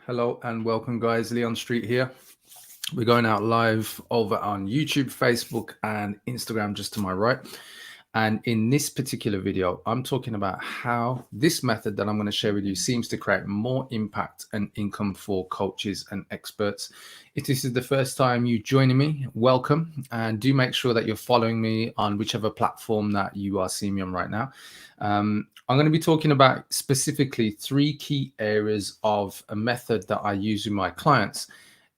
Hello and welcome, guys. Leon Street here. We're going out live over on YouTube, Facebook, and Instagram just to my right. And in this particular video, I'm talking about how this method that I'm going to share with you seems to create more impact and income for coaches and experts. If this is the first time you joining me, welcome. And do make sure that you're following me on whichever platform that you are seeing me on right now. I'm going to be talking about specifically 3 key areas of a method that I use with my clients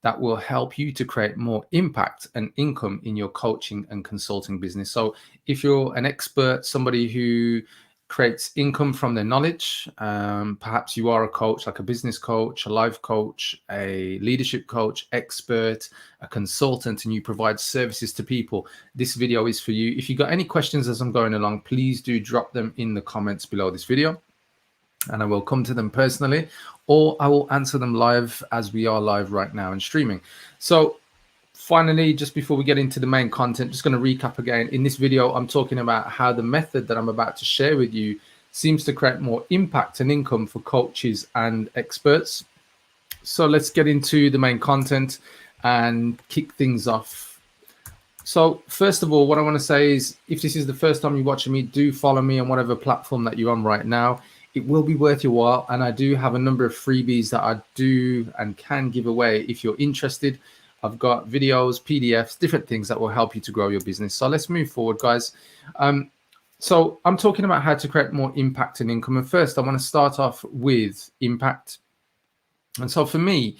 that will help you to create more impact and income in your coaching and consulting business. So if you're an expert, somebody who creates income from their knowledge, perhaps you are a coach, like a business coach, a life coach, a leadership coach, expert, a consultant, and you provide services to people, this video is for you. If you've got any questions as I'm going along, please do drop them in the comments below this video, and I will come to them personally, or I will answer them live as we are live right now and streaming. So finally, just before we get into the main content, just going to recap again. In this video, I'm talking about how the method that I'm about to share with you seems to create more impact and income for coaches and experts. So let's get into the main content and kick things off. So first of all, what I want to say is, if this is the first time you're watching me, do follow me on whatever platform that you're on right now. It will be worth your while, and I do have a number of freebies that I do and can give away if you're interested. I've got videos, PDFs, different things that will help you to grow your business. So let's move forward, guys. So I'm talking about how to create more impact and income. And first, I want to start off with impact. And so for me,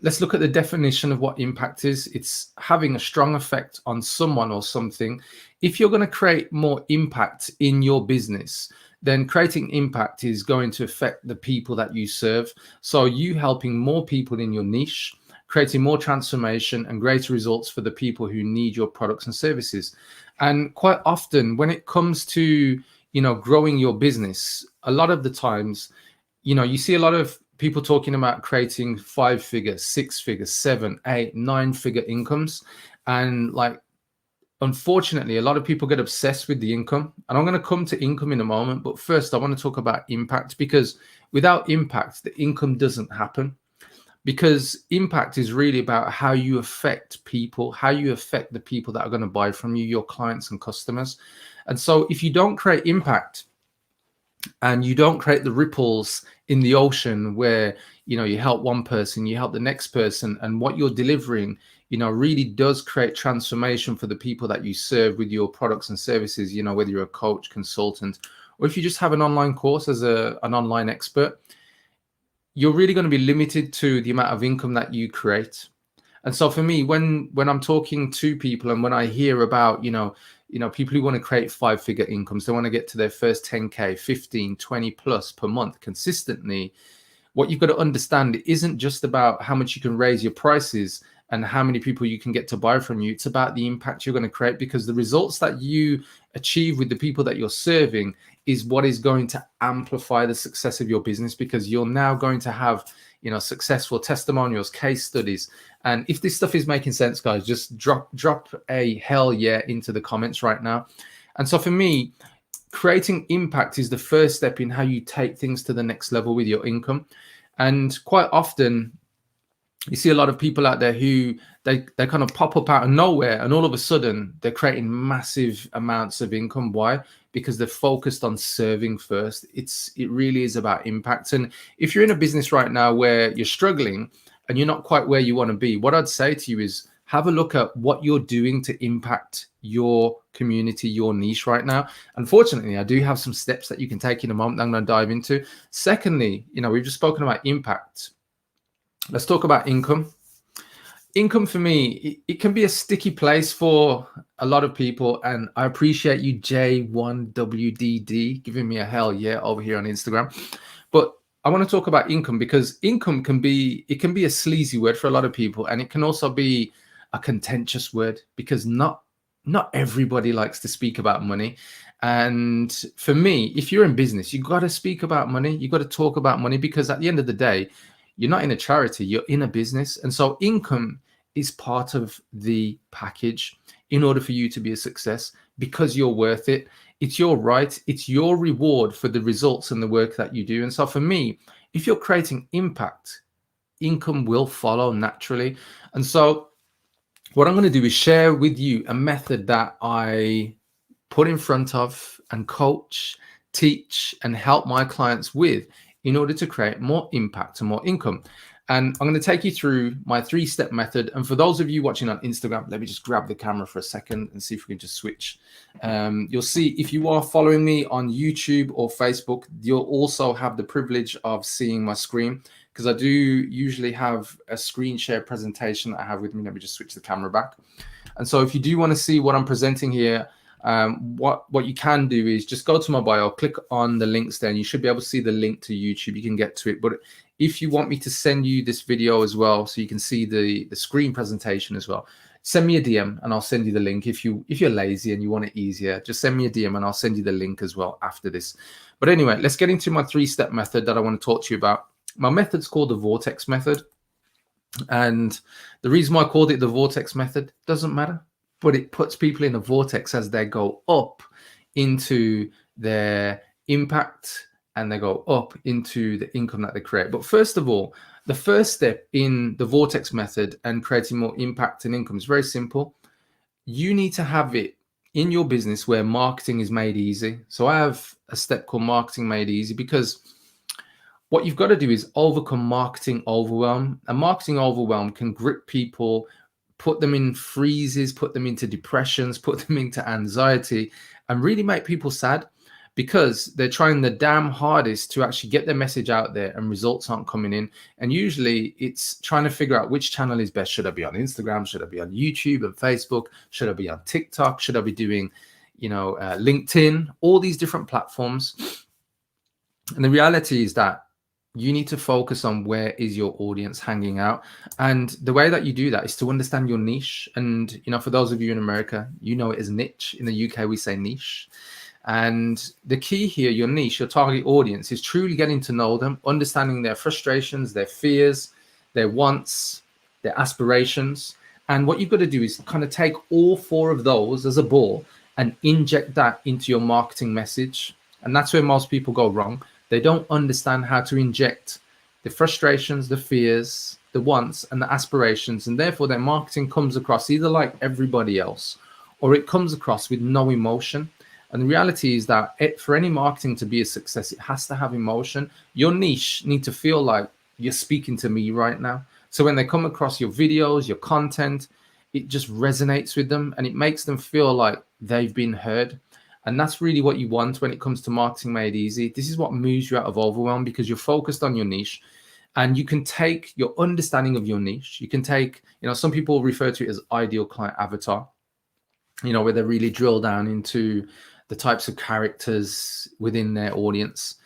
let's look at the definition of what impact is. It's having a strong effect on someone or something. If you're going to create more impact in your business, then creating impact is going to affect the people that you serve. So you helping more people in your niche, creating more transformation and greater results for the people who need your products and services. And quite often when it comes to, growing your business, a lot of the times, you see a lot of people talking about creating 5-figure, 6-figure, 7, 8, 9-figure incomes. And unfortunately, a lot of people get obsessed with the income, and I'm going to come to income in a moment. But first, I want to talk about impact, because without impact, the income doesn't happen. Because impact is really about how you affect people, how you affect the people that are going to buy from you, your clients and customers. And so if you don't create impact and you don't create the ripples in the ocean where, you help one person, you help the next person, and what you're delivering, really does create transformation for the people that you serve with your products and services, whether you're a coach, consultant, or if you just have an online course as an online expert, you're really going to be limited to the amount of income that you create. And so for me, when I'm talking to people and when I hear about, people who want to create 5-figure incomes, they want to get to their first 10K, 15, 20 plus per month consistently. What you've got to understand, it isn't just about how much you can raise your prices and how many people you can get to buy from you. It's about the impact you're going to create, because the results that you achieve with the people that you're serving is what is going to amplify the success of your business, because you're now going to have, successful testimonials, case studies. And if this stuff is making sense, guys, just drop a hell yeah into the comments right now. And so for me, creating impact is the first step in how you take things to the next level with your income. And quite often, you see a lot of people out there who they kind of pop up out of nowhere, and all of a sudden they're creating massive amounts of income. Why? Because they're focused on serving first. It really is about impact. And if you're in a business right now where you're struggling and you're not quite where you want to be, what I'd say to you is have a look at what you're doing to impact your community, your niche right now. Unfortunately, I do have some steps that you can take in a moment that I'm going to dive into. Secondly, we've just spoken about impact. Let's talk about income. Income for me, it can be a sticky place for a lot of people. And I appreciate you, J1WDD, giving me a hell yeah over here on Instagram. But I want to talk about income, because income can be a sleazy word for a lot of people. And it can also be a contentious word, because not everybody likes to speak about money. And for me, if you're in business, you got to speak about money. You got to talk about money, because at the end of the day, you're not in a charity, you're in a business. And so income is part of the package in order for you to be a success, because you're worth it. It's your right. It's your reward for the results and the work that you do. And so for me, if you're creating impact, income will follow naturally. And so what I'm going to do is share with you a method that I put in front of and coach, teach, and help my clients with in order to create more impact and more income. And I'm going to take you through my 3-step method. And for those of you watching on Instagram, let me just grab the camera for a second and see if we can just switch. You'll see if you are following me on YouTube or Facebook, you'll also have the privilege of seeing my screen, because I do usually have a screen share presentation I have with me. Let me just switch the camera back. And so if you do want to see what I'm presenting here, what you can do is just go to my bio, click on the links there, and you should be able to see the link to YouTube. You can get to it. But if you want me to send you this video as well, so you can see the screen presentation as well, send me a DM and I'll send you the link. If you're lazy and you want it easier, just send me a DM and I'll send you the link as well after this. But anyway, let's get into my 3-step method that I want to talk to you about. My method's called the Vortex Method. And the reason why I called it the Vortex Method doesn't matter, but it puts people in a vortex as they go up into their impact and they go up into the income that they create. But first of all, the first step in the Vortex Method and creating more impact and income is very simple. You need to have it in your business where marketing is made easy. So I have a step called Marketing Made Easy, because what you've got to do is overcome marketing overwhelm. And marketing overwhelm can grip people, put them in freezes, put them into depressions, put them into anxiety, and really make people sad, because they're trying the damn hardest to actually get their message out there and results aren't coming in. And usually it's trying to figure out which channel is best. Should I be on Instagram? Should I be on YouTube and Facebook? Should I be on TikTok? Should I be doing, LinkedIn? All these different platforms. And the reality is that you need to focus on where is your audience hanging out. And the way that you do that is to understand your niche. And, for those of you in America, it as niche. In the UK, we say niche. And the key here, your niche, your target audience, is truly getting to know them, understanding their frustrations, their fears, their wants, their aspirations. And what you've got to do is kind of take all 4 of those as a ball and inject that into your marketing message. And that's where most people go wrong. They don't understand how to inject the frustrations, the fears, the wants, and the aspirations. And therefore, their marketing comes across either like everybody else, or it comes across with no emotion. And the reality is that for any marketing to be a success, it has to have emotion. Your niche need to feel like you're speaking to me right now. So when they come across your videos, your content, it just resonates with them and it makes them feel like they've been heard. And that's really what you want when it comes to Marketing Made Easy. This is what moves you out of overwhelm, because you're focused on your niche. And you can take your understanding of your niche. You can take, some people refer to it as ideal client avatar, where they really drill down into the types of characters within their audience.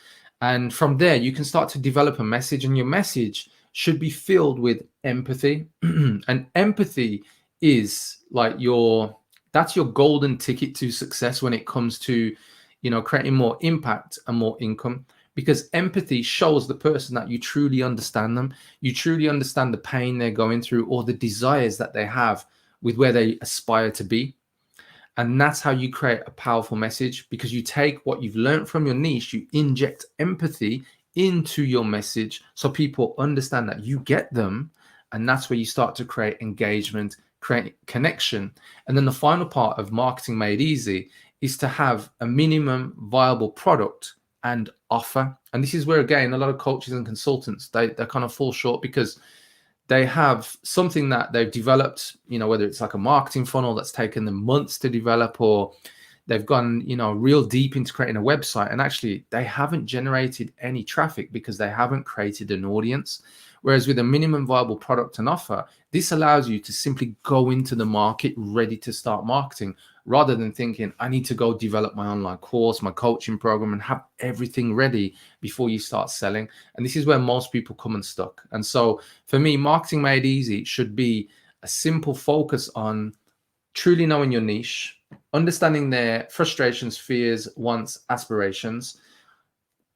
And from there, you can start to develop a message, and your message should be filled with empathy. And empathy is like that's your golden ticket to success when it comes to, creating more impact and more income, because empathy shows the person that you truly understand them. You truly understand the pain they're going through or the desires that they have with where they aspire to be. And that's how you create a powerful message, because you take what you've learned from your niche, you inject empathy into your message so people understand that you get them. And that's where you start to create engagement, create connection. And then the final part of Marketing Made Easy is to have a minimum viable product and offer. And this is where, again, a lot of coaches and consultants, they kind of fall short, because they have something that they've developed, whether it's like a marketing funnel that's taken them months to develop, or they've gone, real deep into creating a website, and actually they haven't generated any traffic because they haven't created an audience. Whereas with a minimum viable product and offer, this allows you to simply go into the market ready to start marketing, rather than thinking, I need to go develop my online course, my coaching program, and have everything ready before you start selling. And this is where most people come unstuck. And so for me, Marketing Made Easy should be a simple focus on truly knowing your niche, understanding their frustrations, fears, wants, aspirations,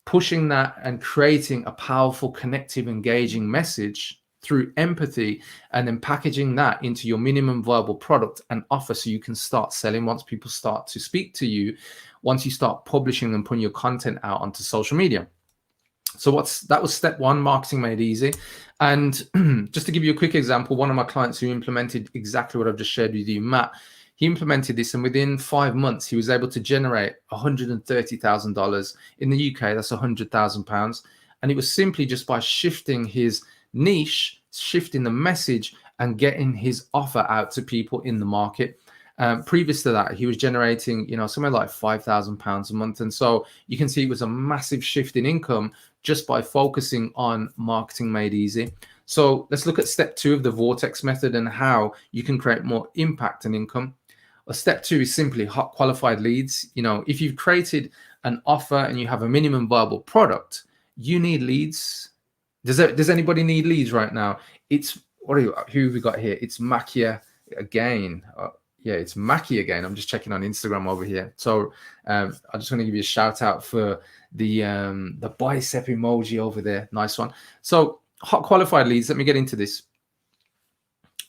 pushing that and creating a powerful, connective, engaging message through empathy, and then packaging that into your minimum viable product and offer so you can start selling once people start to speak to you, once you start publishing and putting your content out onto social media. So that was step one, marketing made easy. And just to give you a quick example, one of my clients who implemented exactly what I've just shared with you, Matt, he implemented this, and within 5 months, he was able to generate $130,000. In the UK, that's £100,000. And it was simply just by shifting his niche, shifting the message, and getting his offer out to people in the market. Previous to that, he was generating, somewhere like £5,000 a month. And so you can see it was a massive shift in income just by focusing on marketing made easy. So let's look at step 2 of the Vortex method and how you can create more impact and income. Well, step 2 is simply hot qualified leads. If you've created an offer and you have a minimum viable product, you need leads. Does anybody need leads right now? Who have we got here? It's Makia again. Yeah, it's Mackie again. I'm just checking on Instagram over here. So I just want to give you a shout out for the bicep emoji over there. Nice one. So hot qualified leads. Let me get into this.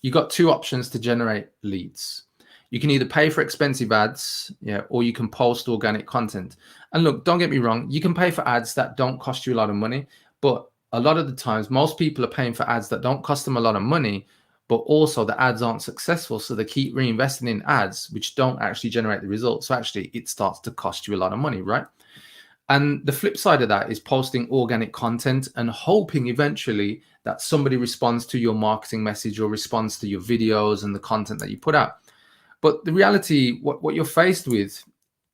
You got 2 options to generate leads. You can either pay for expensive ads, or you can post organic content. And look, don't get me wrong. You can pay for ads that don't cost you a lot of money, but a lot of the times, most people are paying for ads that don't cost them a lot of money, but also the ads aren't successful. So they keep reinvesting in ads, which don't actually generate the results. So actually it starts to cost you a lot of money, right? And the flip side of that is posting organic content and hoping eventually that somebody responds to your marketing message or responds to your videos and the content that you put out. But the reality, what you're faced with,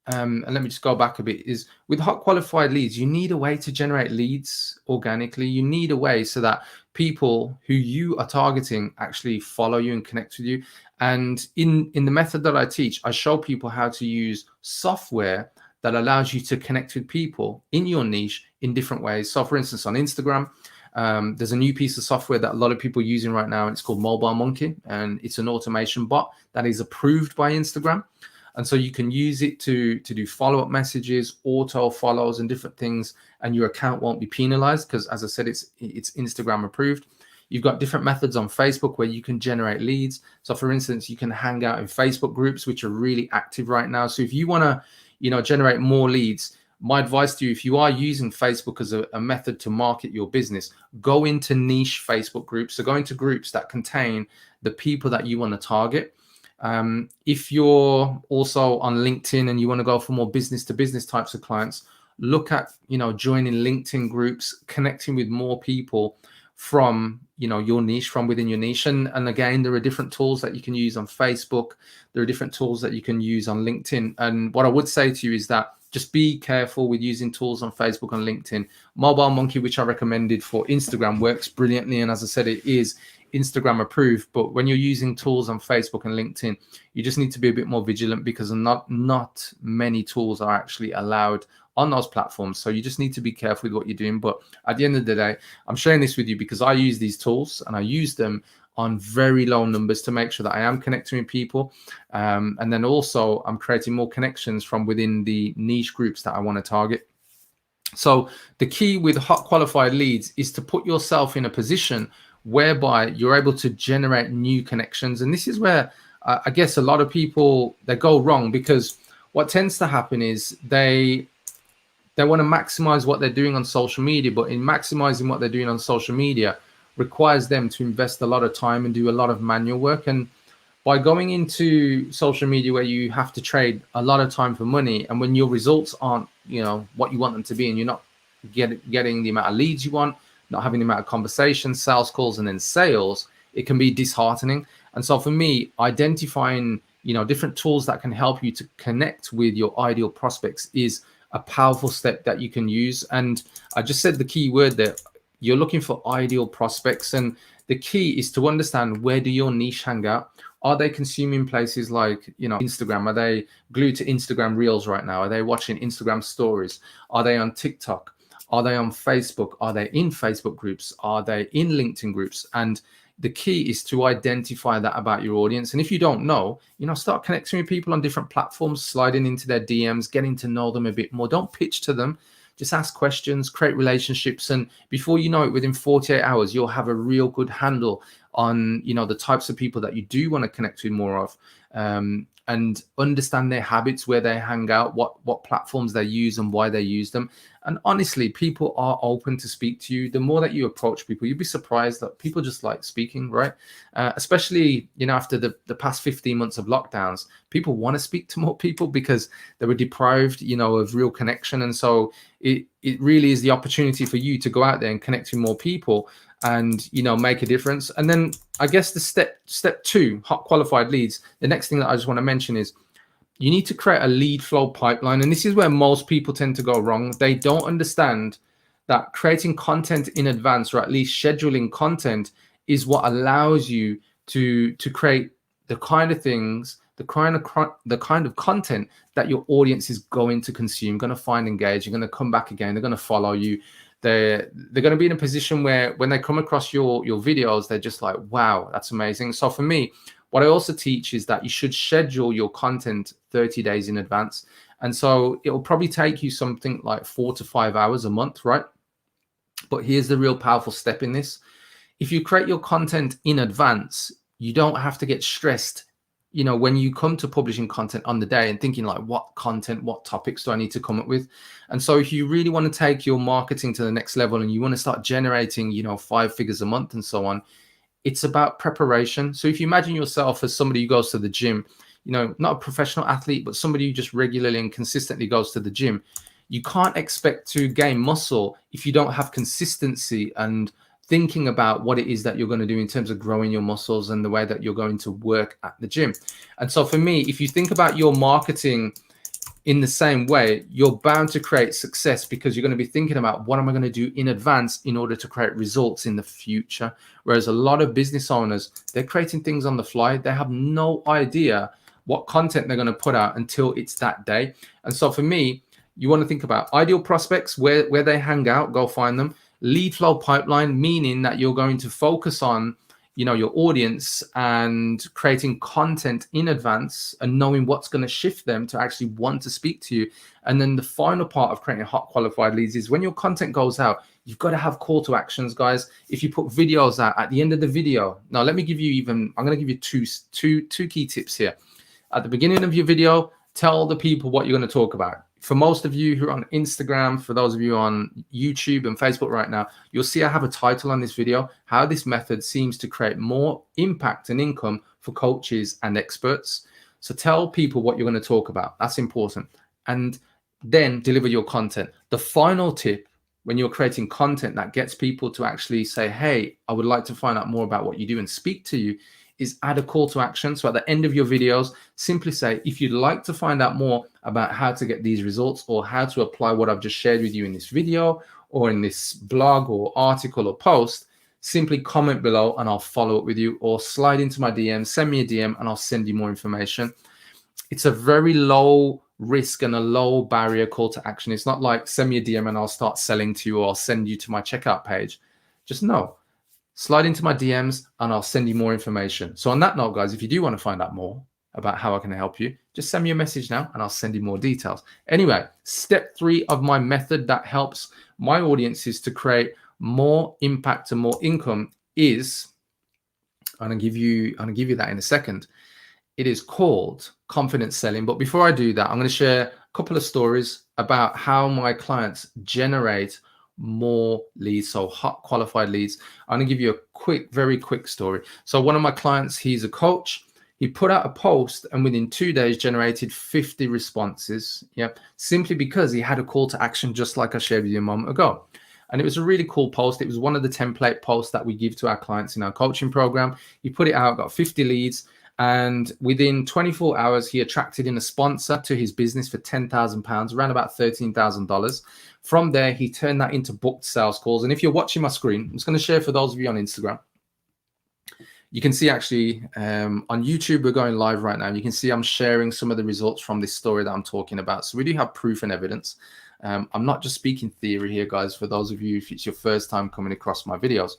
and let me just go back a bit, is with hot qualified leads, you need a way to generate leads organically. You need a way so that people who you are targeting actually follow you and connect with you. And in the method that I teach, I show people how to use software that allows you to connect with people in your niche in different ways. So for instance, on Instagram, there's a new piece of software that a lot of people are using right now, and it's called Mobile Monkey, and it's an automation bot that is approved by Instagram. And so you can use it to do follow-up messages, auto follows, and different things, and your account won't be penalized because, as I said, it's Instagram approved. You've got different methods on Facebook where you can generate leads. So for instance, you can hang out in Facebook groups, which are really active right now. So if you want to, generate more leads, my advice to you, if you are using Facebook as a method to market your business, go into niche Facebook groups. So go into groups that contain the people that you want to target. If you're also on LinkedIn and you want to go for more business to business types of clients, look at, joining LinkedIn groups, connecting with more people from, your niche, from within your niche. And again, there are different tools that you can use on Facebook. There are different tools that you can use on LinkedIn. And what I would say to you is that just be careful with using tools on Facebook and LinkedIn. Mobile Monkey, which I recommended for Instagram, works brilliantly. And as I said, it is Instagram approved. But when you're using tools on Facebook and LinkedIn, you just need to be a bit more vigilant because not many tools are actually allowed on those platforms. So you just need to be careful with what you're doing. But at the end of the day, I'm sharing this with you because I use these tools and I use them on very low numbers to make sure that I am connecting with people. And then also I'm creating more connections from within the niche groups that I want to target. So the key with hot qualified leads is to put yourself in a position whereby you're able to generate new connections. And this is where I guess a lot of people, they go wrong, because what tends to happen is they want to maximize what they're doing on social media, but in maximizing what they're doing on social media requires them to invest a lot of time and do a lot of manual work. And by going into social media where you have to trade a lot of time for money, and when your results aren't, what you want them to be, and you're not getting the amount of leads you want, not having the amount of conversations, sales calls, and then sales, it can be disheartening. And so for me, identifying, different tools that can help you to connect with your ideal prospects is a powerful step that you can use. And I just said the key word there. You're looking for ideal prospects, and the key is to understand, where do your niche hang out? Are they consuming places like, Instagram? Are they glued to Instagram Reels right now? Are they watching Instagram stories? Are they on TikTok? Are they on Facebook? Are they in Facebook groups? Are they in LinkedIn groups? And the key is to identify that about your audience. And if you don't know, start connecting with people on different platforms, sliding into their DMs, getting to know them a bit more. Don't pitch to them. Just ask questions, create relationships. And before you know it, within 48 hours, you'll have a real good handle on, the types of people that you do want to connect with more of, and understand their habits, where they hang out, what platforms they use and why they use them. And honestly, people are open to speak to you. The more that you approach people, you'd be surprised that people just like speaking, right? Especially, after the past 15 months of lockdowns, people want to speak to more people because they were deprived, of real connection. And so it really is the opportunity for you to go out there and connect with more people and, make a difference. And then I guess the step two, hot qualified leads. The next thing that I just want to mention is you need to create a lead flow pipeline. And this is where most people tend to go wrong. They don't understand that creating content in advance, or at least scheduling content, is what allows you to create the kind of things, the kind of content that your audience is going to consume, going to find engaging, going to come back again, they're going to follow you. They're going to be in a position where when they come across your videos, they're just like, wow, that's amazing. So for me, what I also teach is that you should schedule your content 30 days in advance. And so it will probably take you something like 4 to 5 hours a month, right? But here's the real powerful step in this. If you create your content in advance, you don't have to get stressed, when you come to publishing content on the day and thinking like, what content, what topics do I need to come up with? And so if you really want to take your marketing to the next level and you want to start generating, 5 figures a month and so on, it's about preparation. So if you imagine yourself as somebody who goes to the gym, not a professional athlete, but somebody who just regularly and consistently goes to the gym, you can't expect to gain muscle if you don't have consistency and thinking about what it is that you're going to do in terms of growing your muscles and the way that you're going to work at the gym. And so for me, if you think about your marketing in the same way, you're bound to create success because you're going to be thinking about what am I going to do in advance in order to create results in the future. Whereas a lot of business owners, they're creating things on the fly. They have no idea what content they're going to put out until it's that day. And so for me, you want to think about ideal prospects, where they hang out, go find them. Lead flow pipeline, meaning that you're going to focus on your audience and creating content in advance and knowing what's going to shift them to actually want to speak to you. And then the final part of creating hot qualified leads is when your content goes out, you've got to have call to actions, guys. If you put videos out at the end of the video, now let me give you I'm going to give you two key tips here. At the beginning of your video, tell the people what you're going to talk about. For most of you who are on Instagram, for those of you on YouTube and Facebook right now, you'll see I have a title on this video, how this method seems to create more impact and income for coaches and experts. So tell people what you're going to talk about. That's important. And then deliver your content. The final tip, when you're creating content that gets people to actually say, hey, I would like to find out more about what you do and speak to you, is add a call to action. So at the end of your videos, simply say, if you'd like to find out more about how to get these results or how to apply what I've just shared with you in this video or in this blog or article or post, simply comment below and I'll follow up with you, or slide into my DM, send me a DM and I'll send you more information. It's a very low risk and a low barrier call to action. It's not like send me a DM and I'll start selling to you or I'll send you to my checkout page. Just know. Slide into my DMs and I'll send you more information. So on that note, guys, if you do want to find out more about how I can help you, just send me a message now and I'll send you more details. Anyway, step 3 of my method that helps my audiences to create more impact and more income is, I'm going to give you that in a second. It is called confidence selling. But before I do that, I'm going to share a couple of stories about how my clients generate more leads, so hot qualified leads. I'm going to give you a very quick story. So one of my clients, he's a coach. He put out a post and within 2 days generated 50 responses. Simply because he had a call to action, just like I shared with you a moment ago. And it was a really cool post. It was one of the template posts that we give to our clients in our coaching program. He put it out, got 50 leads. And within 24 hours, he attracted in a sponsor to his business for £10,000, around about $13,000. From there, he turned that into booked sales calls. And if you're watching my screen, I'm just going to share for those of you on Instagram. You can see actually on YouTube, we're going live right now. You can see I'm sharing some of the results from this story that I'm talking about. So we do have proof and evidence. I'm not just speaking theory here, guys, for those of you, if it's your first time coming across my videos.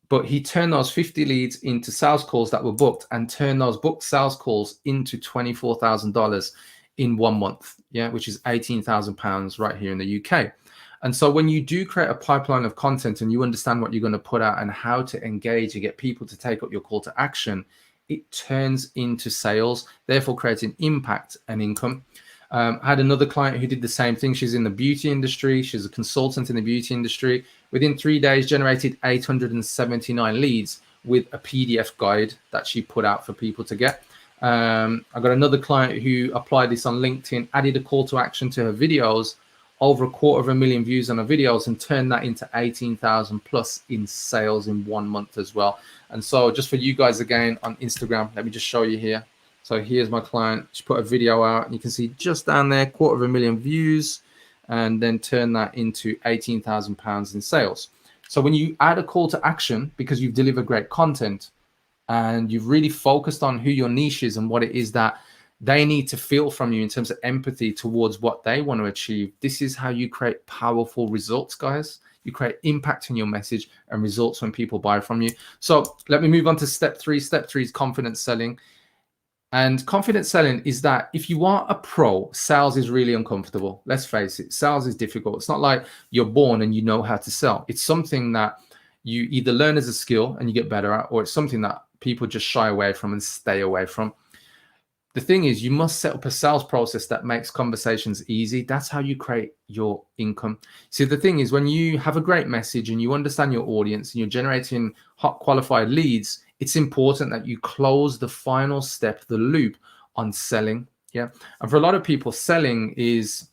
But he turned those 50 leads into sales calls that were booked and turned those booked sales calls into $24,000 in 1 month, which is £18,000 right here in the UK. And so when you do create a pipeline of content and you understand what you're going to put out and how to engage and get people to take up your call to action, it turns into sales, therefore creating impact and income. I had another client who did the same thing. She's in the beauty industry. She's a consultant in the beauty industry. Within 3 days, generated 879 leads with a PDF guide that she put out for people to get. I got another client who applied this on LinkedIn, added a call to action to her videos, over 250,000 views on her videos, and turned that into 18,000 plus in sales in 1 month as well. And so just for you guys again on Instagram, let me just show you here. So here's my client. She put a video out, and you can see just down there, 250,000 views, and then turn that into 18,000 pounds in sales. So when you add a call to action, because you've delivered great content and you've really focused on who your niche is and what it is that they need to feel from you in terms of empathy towards what they want to achieve, this is how you create powerful results, guys. You create impact in your message and results when people buy from you. So let me move on to step 3. Step 3 is confidence selling. And confidence selling is that if you are a pro, sales is really uncomfortable. Let's face it, sales is difficult. It's not like you're born and you know how to sell. It's something that you either learn as a skill and you get better at, or it's something that people just shy away from and stay away from. The thing is, you must set up a sales process that makes conversations easy. That's how you create your income. See, the thing is, when you have a great message and you understand your audience and you're generating hot qualified leads, it's important that you close the final step, the loop on selling. Yeah. And for a lot of people, selling it's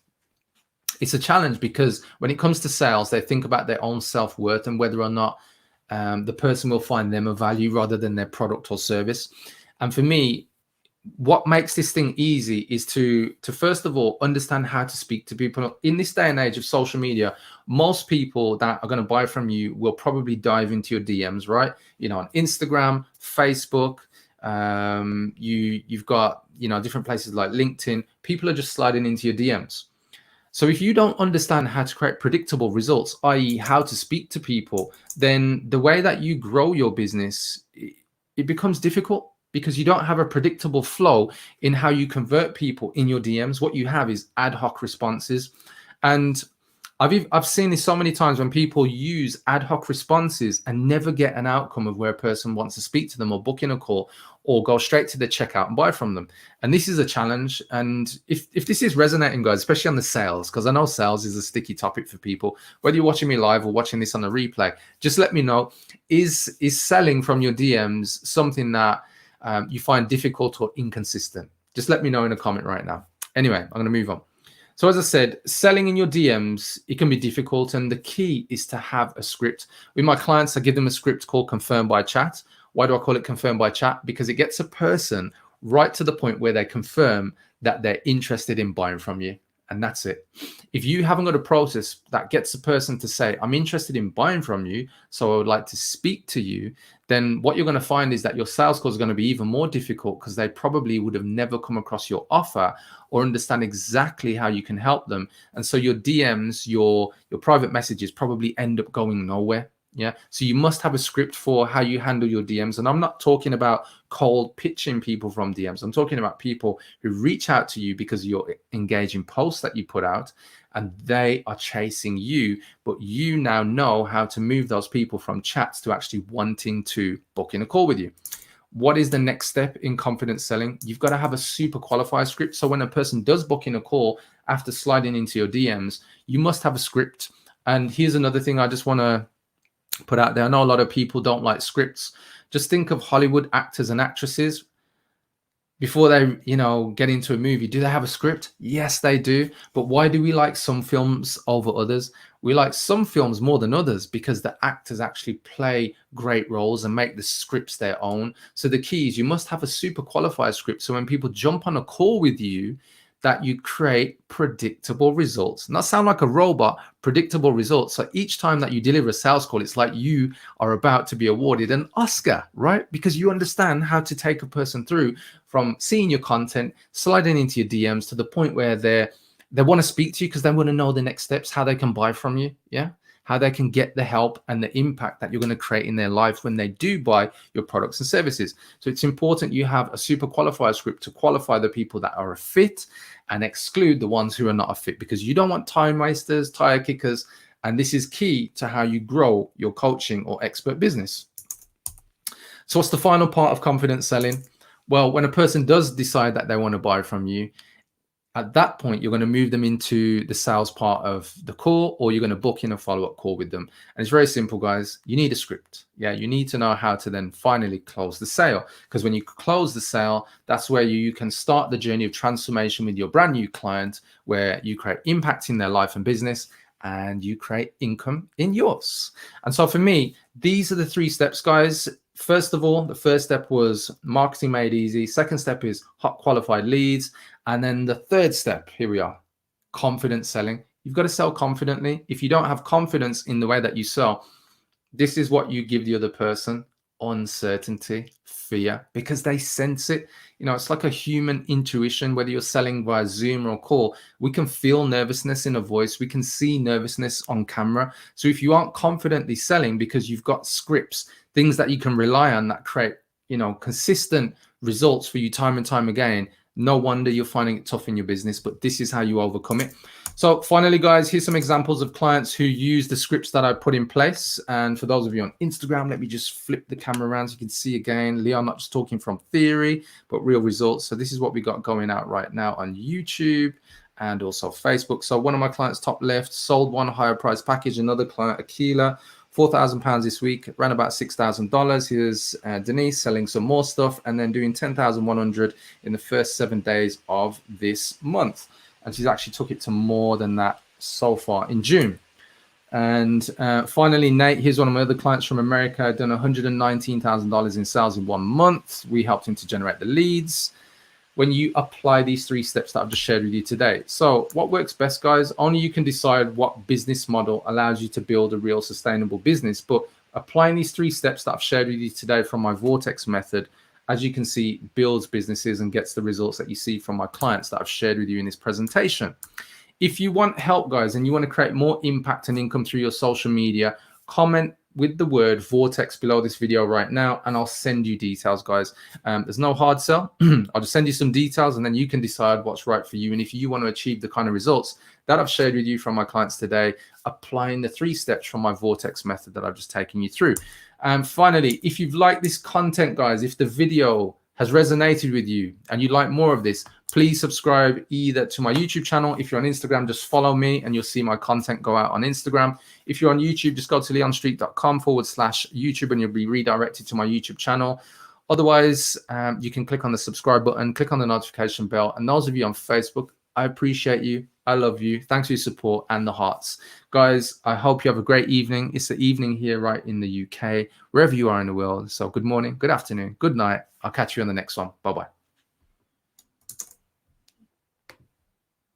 a challenge, because when it comes to sales, they think about their own self-worth and whether or not the person will find them a value rather than their product or service. And for me, what makes this thing easy is to first of all understand how to speak to people. In this day and age of social media, most people that are going to buy from you will probably dive into your DMs, right? You know, on Instagram, Facebook, you've got, you know, different places like LinkedIn. People are just sliding into your DMs. So if you don't understand how to create predictable results, i.e. how to speak to people, then the way that you grow your business, it becomes difficult, because you don't have a predictable flow in how you convert people in your DMs. What you have is ad hoc responses. And I've seen this so many times when people use ad hoc responses and never get an outcome of where a person wants to speak to them or book in a call or go straight to the checkout and buy from them. And this is a challenge. And if this is resonating, guys, especially on the sales, because I know sales is a sticky topic for people, whether you're watching me live or watching this on a replay, just let me know, is selling from your DMs something that you find difficult or inconsistent? Just let me know in a comment right now. Anyway, I'm going to move on. So as I said, selling in your DMs, it can be difficult. And the key is to have a script. With my clients, I give them a script called Confirm by Chat. Why do I call it Confirm by Chat? Because it gets a person right to the point where they confirm that they're interested in buying from you. And that's it. If you haven't got a process that gets a person to say, I'm interested in buying from you, so I would like to speak to you, then what you're going to find is that your sales calls are going to be even more difficult, because they probably would have never come across your offer or understand exactly how you can help them. And so your DMs, your private messages probably end up going nowhere. Yeah. So you must have a script for how you handle your DMs. And I'm not talking about cold pitching people from DMs. I'm talking about people who reach out to you because of your engaging posts that you put out, and they are chasing you, but you now know how to move those people from chats to actually wanting to book in a call with you. What is the next step in confidence selling? You've got to have a super qualified script. So when a person does book in a call after sliding into your DMs, you must have a script. And here's another thing I just want to put out there. I know a lot of people don't like scripts. Just think of Hollywood actors and actresses. Before they, you know, get into a movie, do they have a script? Yes, they do. But why do we like some films over others? We like some films more than others because the actors actually play great roles and make the scripts their own. So the key is you must have a super qualified script. So when people jump on a call with you, that you create predictable results. Not sound like a robot, predictable results. So each time that you deliver a sales call, it's like you are about to be awarded an Oscar, right? Because you understand how to take a person through from seeing your content, sliding into your DMs to the point where they want to speak to you because they want to know the next steps, how they can buy from you, yeah? How they can get the help and the impact that you're going to create in their life when they do buy your products and services. So it's important you have a super qualified script to qualify the people that are a fit and exclude the ones who are not a fit, because you don't want time wasters, tire kickers. And this is key to how you grow your coaching or expert business. So what's the final part of confidence selling? Well, when a person does decide that they want to buy from you, At that point, you're going to move them into the sales part of the call, or you're going to book in a follow-up call with them. And it's very simple, guys. You need a script. Yeah, you need to know how to then finally close the sale. Because when you close the sale, that's where you can start the journey of transformation with your brand new client, where you create impact in their life and business, and you create income in yours. And so for me, these are the 3 steps, guys. First of all, the first step was marketing made easy. Second step is hot qualified leads. And then the third step, here we are, confident selling. You've got to sell confidently. If you don't have confidence in the way that you sell, this is what you give the other person: uncertainty, fear, because they sense it. You know, it's like a human intuition, whether you're selling via Zoom or call, we can feel nervousness in a voice. We can see nervousness on camera. So if you aren't confidently selling because you've got scripts, things that you can rely on that create, you know, consistent results for you time and time again, no wonder you're finding it tough in your business. But this is how you overcome it. So finally, guys, here's some examples of clients who use the scripts that I put in place. And for those of you on Instagram, let me just flip the camera around so you can see again. Leon, not just talking from theory, but real results. So this is what we got going out right now on YouTube and also Facebook. So one of my clients, top left, sold one higher price package. Another client, Akila, £4,000 this week, ran about $6,000. Here's Denise selling some more stuff and then doing 10,100 in the first 7 days of this month. And she's actually took it to more than that so far in June. And finally, Nate, here's one of my other clients from America, done $119,000 in sales in 1 month. We helped him to generate the leads. When you apply these 3 steps that I've just shared with you today. So what works best, guys? Only you can decide what business model allows you to build a real sustainable business. But applying these 3 steps that I've shared with you today from my Vortex method, as you can see, builds businesses and gets the results that you see from my clients that I've shared with you in this presentation. If you want help, guys, and you want to create more impact and income through your social media, comment with the word Vortex below this video right now, and I'll send you details, guys. There's no hard sell. I'll just send you some details, and then you can decide what's right for you. And if you want to achieve the kind of results that I've shared with you from my clients today, applying the 3 steps from my Vortex method that I've just taken you through. And finally, if you've liked this content, guys, if the video has resonated with you and you'd like more of this, please subscribe either to my YouTube channel. If you're on Instagram, just follow me and you'll see my content go out on Instagram. If you're on YouTube, just go to leonstreet.com/YouTube and you'll be redirected to my YouTube channel. Otherwise, you can click on the subscribe button, click on the notification bell. And those of you on Facebook, I appreciate you. I love you. Thanks for your support and the hearts. Guys, I hope you have a great evening. It's the evening here right in the UK, wherever you are in the world. So good morning, good afternoon, good night. I'll catch you on the next one. Bye-bye.